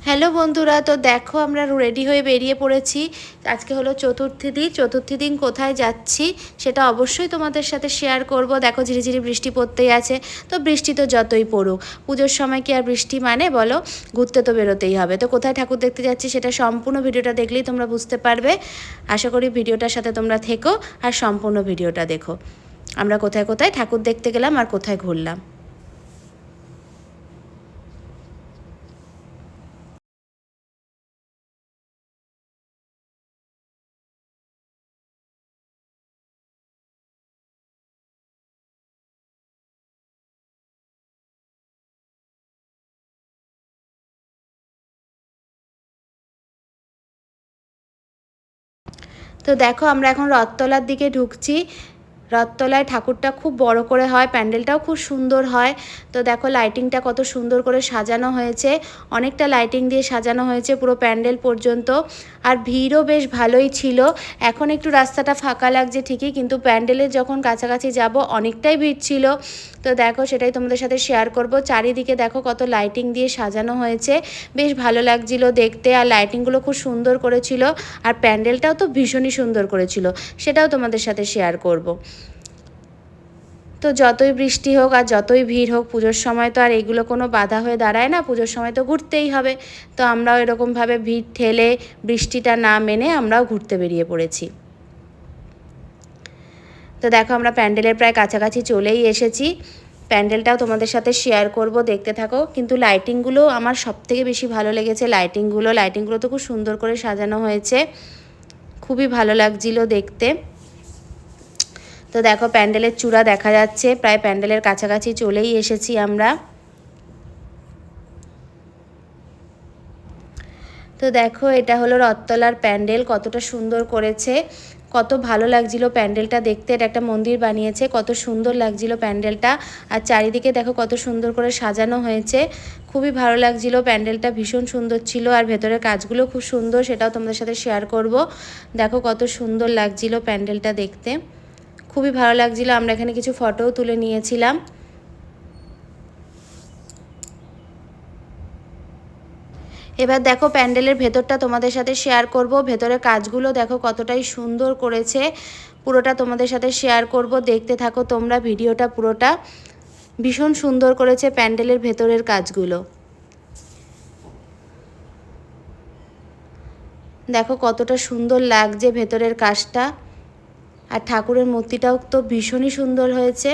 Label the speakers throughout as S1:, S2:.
S1: Hello বন্ধুরা, তো দেখো আমরা রেডি হয়ে বেরিয়ে পড়েছি। আজকে হলো চতুর্থী দিন কোথায় যাচ্ছি সেটা অবশ্যই তোমাদের সাথে শেয়ার করব। দেখো ঝিরিঝিরি বৃষ্টি পড়তেই আছে, তো বৃষ্টি তো যতই পড়ুক, পুজোর সময় কি আর বৃষ্টি মানে বলো, ঘুরতে তো বেরোতেই হবে। তো কোথায় ঠাকুর দেখতে যাচ্ছি সেটা সম্পূর্ণ ভিডিওটা দেখলেই তোমরা বুঝতে পারবে। আশা করি ভিডিওটার সাথে তোমরা থেকো আর সম্পূর্ণ ভিডিওটা দেখো আমরা কোথায় কোথায় ঠাকুর দেখতে গেলাম আর কোথায় ঘুরলাম। তো দেখো আমরা এখন রথতলার দিকে ঢুকছি। রথতলায় ঠাকুরটা খুব বড় করে হয়, প্যান্ডেলটাও খুব সুন্দর হয়। তো দেখো লাইটিংটা কত সুন্দর করে সাজানো হয়েছে, অনেকটা লাইটিং দিয়ে সাজানো হয়েছে পুরো প্যান্ডেল পর্যন্ত। আর ভিড়ও বেশ ভালোই ছিল। এখন একটু রাস্তাটা ফাঁকা লাগছে ঠিকই, কিন্তু প্যান্ডেলের যখন কাছাকাছি যাব অনেকটাই ভিড় ছিল। তো দেখো সেটাই তোমাদের সাথে শেয়ার করব। চারিদিকে দেখো কত লাইটিং দিয়ে সাজানো হয়েছে, বেশ ভালো লাগছিল দেখতে। আর লাইটিংগুলো খুব সুন্দর করেছিল, আর প্যান্ডেলটাও তো ভীষণই সুন্দর করেছিল, সেটাও তোমাদের সাথে শেয়ার করব। তো যতই বৃষ্টি হোক আর যতই ভিড় হোক, পুজোর সময় তো আর এগুলো কোনো বাধা হয়ে দাঁড়ায় না, পুজোর সময় তো ঘুরতেই হবে। তো আমরাও এরকমভাবে ভিড় ঠেলে বৃষ্টিটা না মেনে আমরাও ঘুরতে বেরিয়ে পড়েছি। তো দেখো আমরা প্যান্ডেলের প্রায় কাছাকাছি চলেই এসেছি। প্যান্ডেলটাও তোমাদের সাথে শেয়ার করব, দেখতে থাকো। কিন্তু লাইটিংগুলো আমার সবথেকে বেশি ভালো লেগেছে। লাইটিংগুলো তো খুব সুন্দর করে সাজানো হয়েছে, খুবই ভালো লাগছিল দেখতে। তো দেখো প্যান্ডেলের চূড়া দেখা যাচ্ছে, প্রায় প্যান্ডেলের কাছাকাছি চলেই এসেছি আমরা। তো দেখো এটা হলো রথতলার প্যান্ডেল, কতটা সুন্দর করেছে, কত ভালো লাগছিল প্যান্ডেলটা দেখতে। এটা একটা মন্দির বানিয়েছে, কত সুন্দর লাগছিল প্যান্ডেলটা। আর চারিদিকে দেখো কত সুন্দর করে সাজানো হয়েছে, খুবই ভালো লাগছিল প্যান্ডেলটা, ভীষণ সুন্দর ছিল। আর ভেতরের কাজগুলো খুব সুন্দর, সেটাও তোমাদের সাথে শেয়ার করব। দেখো কত সুন্দর লাগছিল প্যান্ডেলটা দেখতে, খুবই ভালো লাগছিল। আমরা এখানে কিছু ফটোও তুলে নিয়েছিলাম। এবার দেখো প্যান্ডেলের ভেতরটা তোমাদের সাথে শেয়ার করব। ভেতরের কাজগুলো দেখো কতটাই সুন্দর করেছে, পুরোটা তোমাদের সাথে শেয়ার করব, দেখতে থাকো তোমরা ভিডিওটা পুরোটা। ভীষণ সুন্দর করেছে প্যান্ডেলের ভেতরের কাজগুলো, দেখো কতটা সুন্দর লাগছে ভেতরের কাজটা। আর ঠাকুরের মূর্তিটাও তো ভীষণই সুন্দর হয়েছে।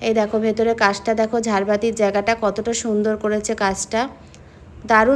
S1: এই দেখো ভেতরের কাজটা দেখো, ঝাড়বাতির জায়গাটা কতটা সুন্দর করেছে কাজটা, দারুণ।